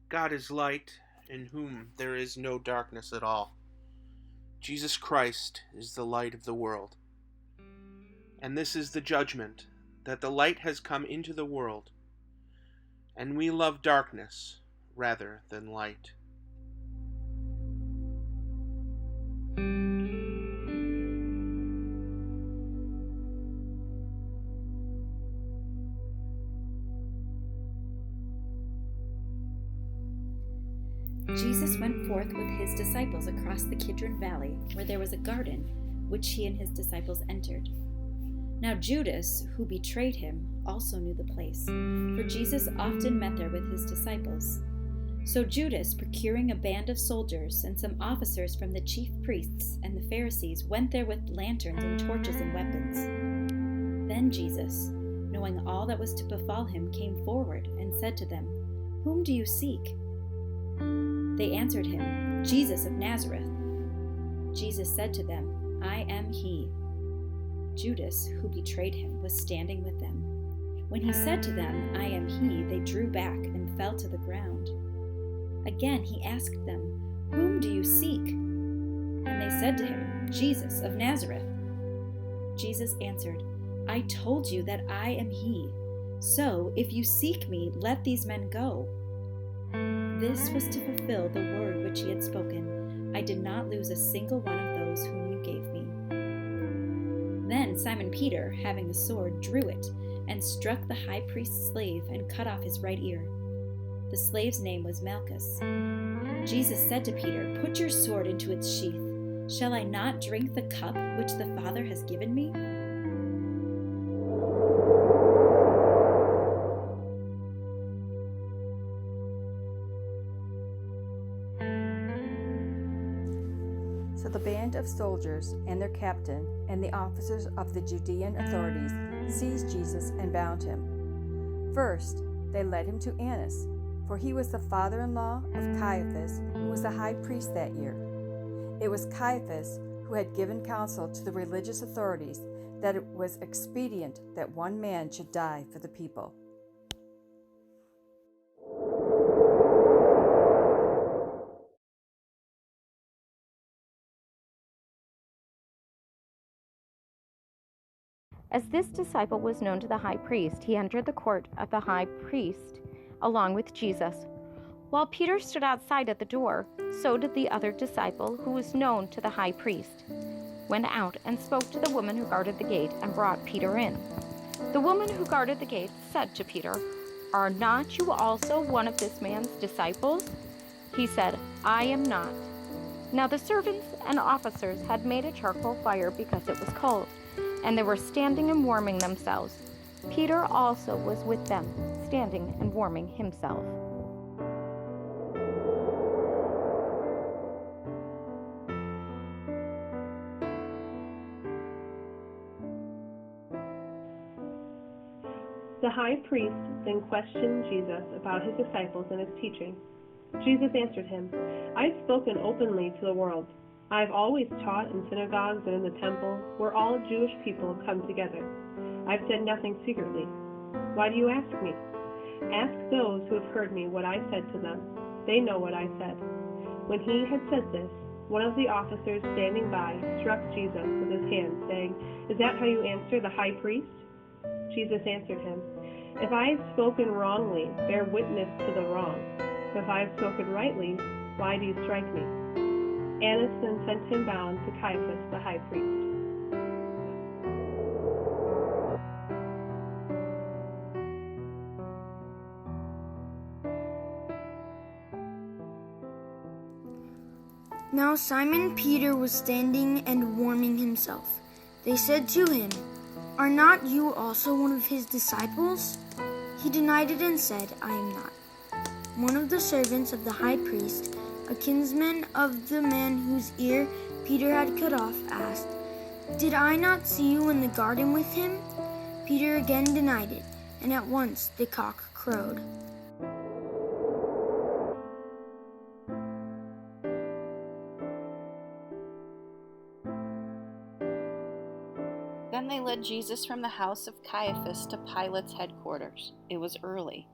God is light, in whom there is no darkness at all. Jesus Christ is the light of the world. And this is the judgment, that the light has come into the world, and we love darkness rather than light. Jesus went forth with his disciples across the Kidron Valley, where there was a garden, which he and his disciples entered. Now Judas, who betrayed him, also knew the place, for Jesus often met there with his disciples. So Judas, procuring a band of soldiers and some officers from the chief priests and the Pharisees, went there with lanterns and torches and weapons. Then Jesus, knowing all that was to befall him, came forward and said to them, "Whom do you seek?" They answered him, "Jesus of Nazareth." Jesus said to them, "I am he." Judas, who betrayed him, was standing with them. When he said to them, "I am he," they drew back and fell to the ground. Again he asked them, "Whom do you seek?" And they said to him, "Jesus of Nazareth." Jesus answered, "I told you that I am he. So, if you seek me, let these men go." This was to fulfill the word which he had spoken, "I did not lose a single one of those whom you gave me." Then Simon Peter, having a sword, drew it, and struck the high priest's slave, and cut off his right ear. The slave's name was Malchus. Jesus said to Peter, "Put your sword into its sheath. Shall I not drink the cup which the Father has given me?" So the band of soldiers and their captain and the officers of the Judean authorities seized Jesus and bound him. First, they led him to Annas, for he was the father-in-law of Caiaphas, who was the high priest that year. It was Caiaphas who had given counsel to the religious authorities that it was expedient that one man should die for the people. As this disciple was known to the high priest, he entered the court of the high priest along with Jesus. While Peter stood outside at the door, so did the other disciple who was known to the high priest, went out and spoke to the woman who guarded the gate and brought Peter in. The woman who guarded the gate said to Peter, "Are not you also one of this man's disciples?" He said, "I am not." Now the servants and officers had made a charcoal fire because it was cold, and they were standing and warming themselves. Peter also was with them, standing and warming himself. The high priest then questioned Jesus about his disciples and his teaching. Jesus answered him, "I have spoken openly to the world. I have always taught in synagogues and in the temple, where all Jewish people have come together. I have said nothing secretly. Why do you ask me? Ask those who have heard me what I said to them. They know what I said." When he had said this, one of the officers standing by struck Jesus with his hand, saying, "Is that how you answer the high priest?" Jesus answered him, "If I have spoken wrongly, bear witness to the wrong. If I have spoken rightly, why do you strike me?" Annas then sent him bound to Caiaphas the high priest. Now Simon Peter was standing and warming himself. They said to him, "Are not you also one of his disciples?" He denied it and said, "I am not." One of the servants of the high priest, a kinsman of the man whose ear Peter had cut off, asked, "Did I not see you in the garden with him?" Peter again denied it, and at once the cock crowed. Then they led Jesus from the house of Caiaphas to Pilate's headquarters. It was early.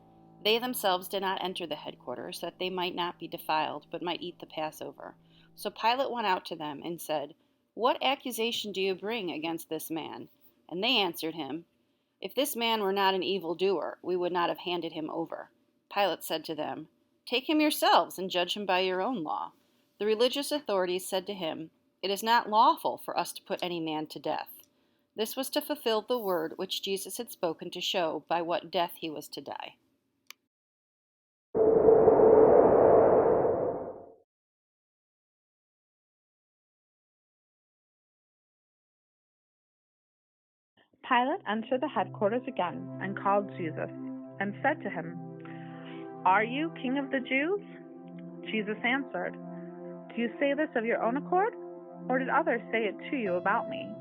They themselves did not enter the headquarters, that they might not be defiled, but might eat the Passover. So Pilate went out to them and said, "What accusation do you bring against this man?" And they answered him, "If this man were not an evildoer, we would not have handed him over." Pilate said to them, "Take him yourselves and judge him by your own law." The religious authorities said to him, "It is not lawful for us to put any man to death." This was to fulfill the word which Jesus had spoken to show by what death he was to die. Pilate entered the headquarters again and called Jesus and said to him, "Are you king of the Jews?" Jesus answered, "Do you say this of your own accord, or did others say it to you about me?"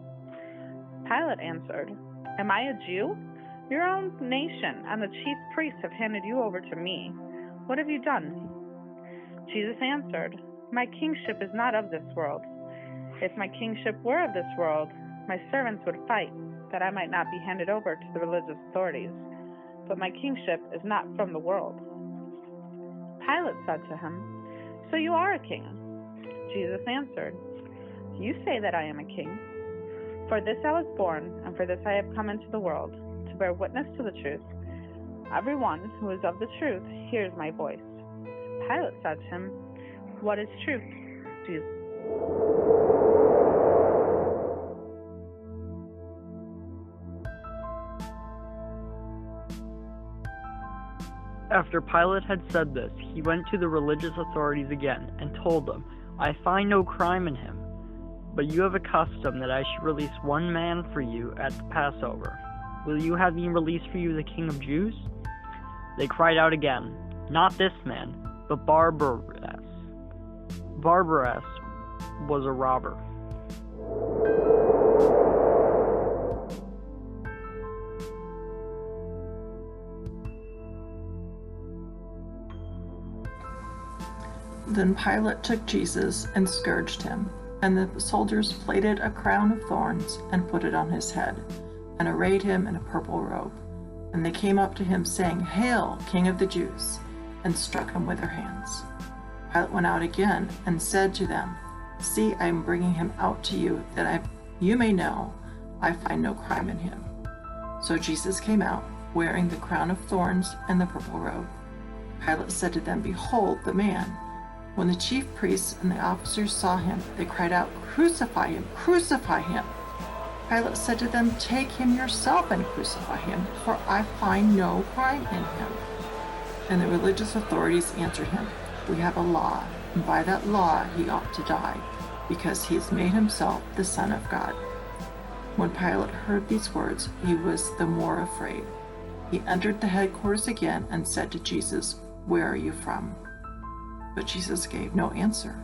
Pilate answered, "Am I a Jew? Your own nation and the chief priests have handed you over to me. What have you done?" Jesus answered, "My kingship is not of this world. If my kingship were of this world, my servants would fight, that I might not be handed over to the religious authorities. But my kingship is not from the world." Pilate said to him, "So you are a king?" Jesus answered, "You say that I am a king. For this I was born, and for this I have come into the world, to bear witness to the truth. Everyone who is of the truth hears my voice." Pilate said to him, "What is truth?" Jesus After Pilate had said this, he went to the religious authorities again and told them, "I find no crime in him. But you have a custom that I should release one man for you at the Passover. Will you have me release for you the King of Jews?" They cried out again, "Not this man, but Barabbas." Barabbas was a robber. Then Pilate took Jesus and scourged him, and the soldiers plaited a crown of thorns and put it on his head, and arrayed him in a purple robe. And they came up to him, saying, "Hail, King of the Jews!" and struck him with their hands. Pilate went out again and said to them, "See, I am bringing him out to you, that you may know I find no crime in him." So Jesus came out, wearing the crown of thorns and the purple robe. Pilate said to them, "Behold the man." When the chief priests and the officers saw him, they cried out, "Crucify him! Crucify him!" Pilate said to them, "Take him yourself and crucify him, for I find no crime in him." And the religious authorities answered him, "We have a law, and by that law he ought to die, because he has made himself the Son of God." When Pilate heard these words, he was the more afraid. He entered the headquarters again and said to Jesus, "Where are you from?" But Jesus gave no answer.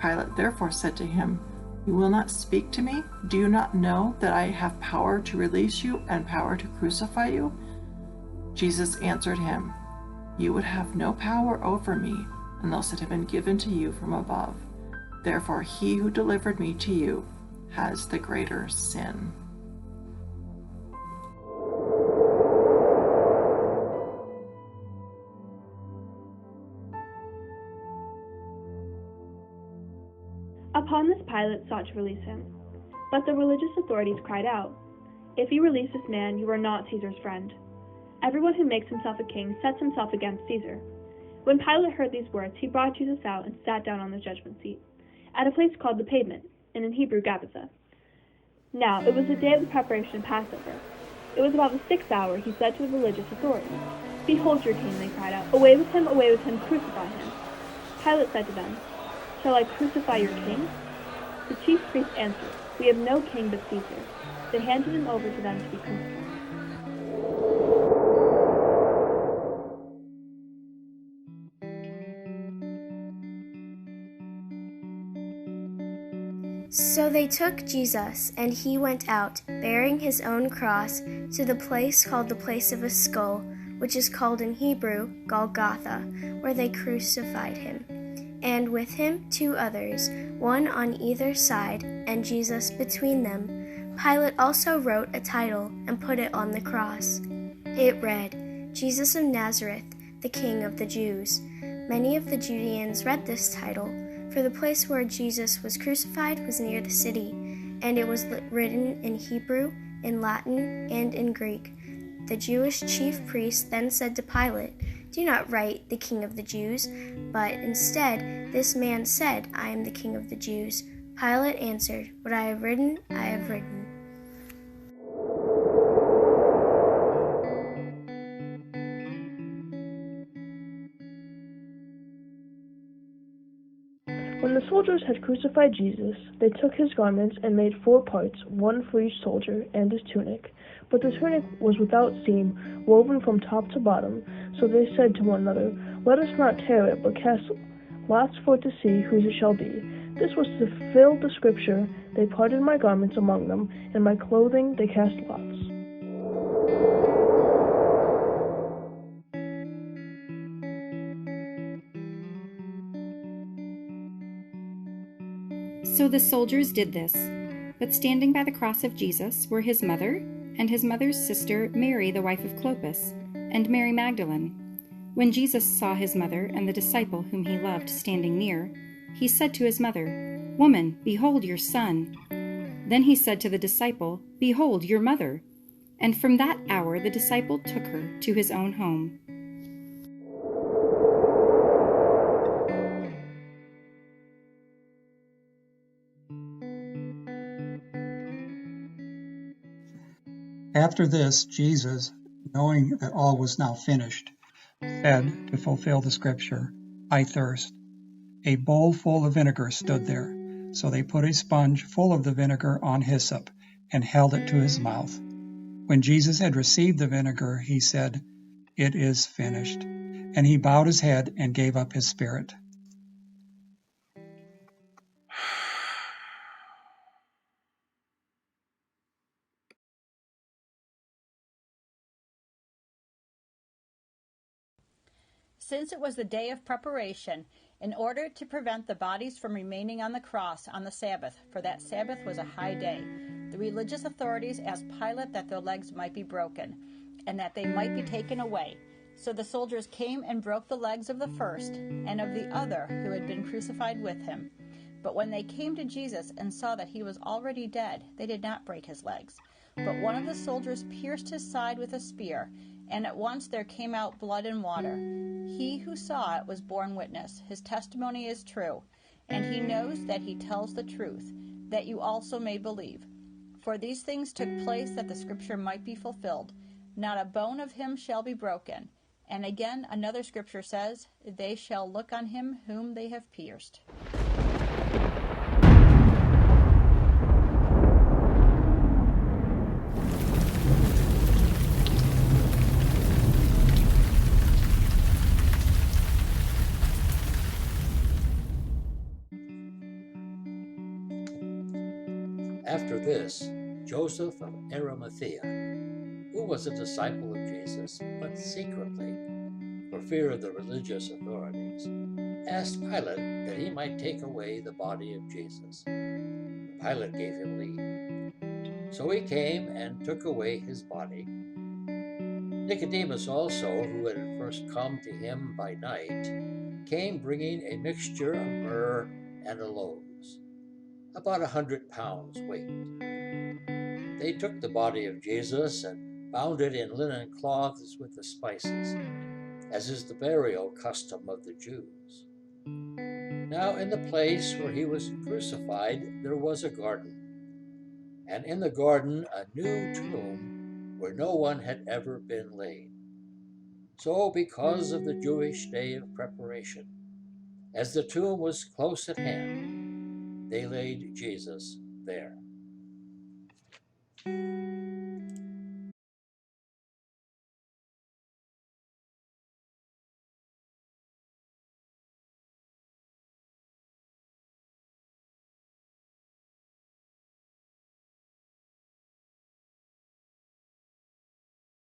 Pilate therefore said to him, "You will not speak to me? Do you not know that I have power to release you and power to crucify you?" Jesus answered him, "You would have no power over me unless it had been given to you from above. Therefore he who delivered me to you has the greater sin." Upon this, Pilate sought to release him. But the religious authorities cried out, "If you release this man, you are not Caesar's friend. Everyone who makes himself a king sets himself against Caesar." When Pilate heard these words, he brought Jesus out and sat down on the judgment seat, at a place called the Pavement, and in Hebrew Gabbatha. Now it was the day of the preparation of Passover. It was about the 6th hour. He said to the religious authorities, "Behold your king," they cried out. Away with him, crucify him." Pilate said to them, "Shall I crucify your king?" The chief priests answered, "We have no king but Caesar." They handed him over to them to be crucified. So they took Jesus, and he went out, bearing his own cross, to the place called the place of a skull, which is called in Hebrew Golgotha, where they crucified him. And with him 2 others, one on either side, and Jesus between them. Pilate also wrote a title and put it on the cross. It read, "Jesus of Nazareth, the King of the Jews." Many of the Judeans read this title, for the place where Jesus was crucified was near the city, and it was written in Hebrew, in Latin, and in Greek. The Jewish chief priest then said to Pilate, "Do not write, 'The King of the Jews,' but instead, 'This man said, I am the King of the Jews.'" Pilate answered, "What I have written, I have written." When the soldiers had crucified Jesus, they took his garments and made 4 parts, one for each soldier, and his tunic. But the tunic was without seam, woven from top to bottom. So they said to one another, "Let us not tear it, but cast lots for it to see whose it shall be." This was to fulfill the scripture, "They parted my garments among them, and my clothing they cast lots." So the soldiers did this. But standing by the cross of Jesus were his mother, and his mother's sister Mary, the wife of Clopas, and Mary Magdalene. When Jesus saw his mother and the disciple whom he loved standing near, he said to his mother, "Woman, behold your son." Then he said to the disciple, "Behold your mother." And from that hour the disciple took her to his own home. After this, Jesus, knowing that all was now finished, said, to fulfill the scripture, "I thirst." A bowl full of vinegar stood there. So they put a sponge full of the vinegar on hyssop and held it to his mouth. When Jesus had received the vinegar, he said, "It is finished." And he bowed his head and gave up his spirit. Since it was the day of preparation, in order to prevent the bodies from remaining on the cross on the Sabbath, for that Sabbath was a high day, the religious authorities asked Pilate that their legs might be broken, and that they might be taken away. So the soldiers came and broke the legs of the first and of the other who had been crucified with him. But when they came to Jesus and saw that he was already dead, they did not break his legs. But one of the soldiers pierced his side with a spear, and at once there came out blood and water. He who saw it was borne witness. His testimony is true, and he knows that he tells the truth, that you also may believe. For these things took place that the scripture might be fulfilled. Not a bone of him shall be broken. And again, another scripture says, "They shall look on him whom they have pierced." After this, Joseph of Arimathea, who was a disciple of Jesus, but secretly, for fear of the religious authorities, asked Pilate that he might take away the body of Jesus. Pilate gave him leave. So he came and took away his body. Nicodemus also, who had at first come to him by night, came bringing a mixture of myrrh and aloes, about 100 pounds weight. They took the body of Jesus and bound it in linen cloths with the spices, as is the burial custom of the Jews. Now in the place where he was crucified there was a garden, and in the garden a new tomb where no one had ever been laid. So because of the Jewish day of preparation, as the tomb was close at hand, they laid Jesus there.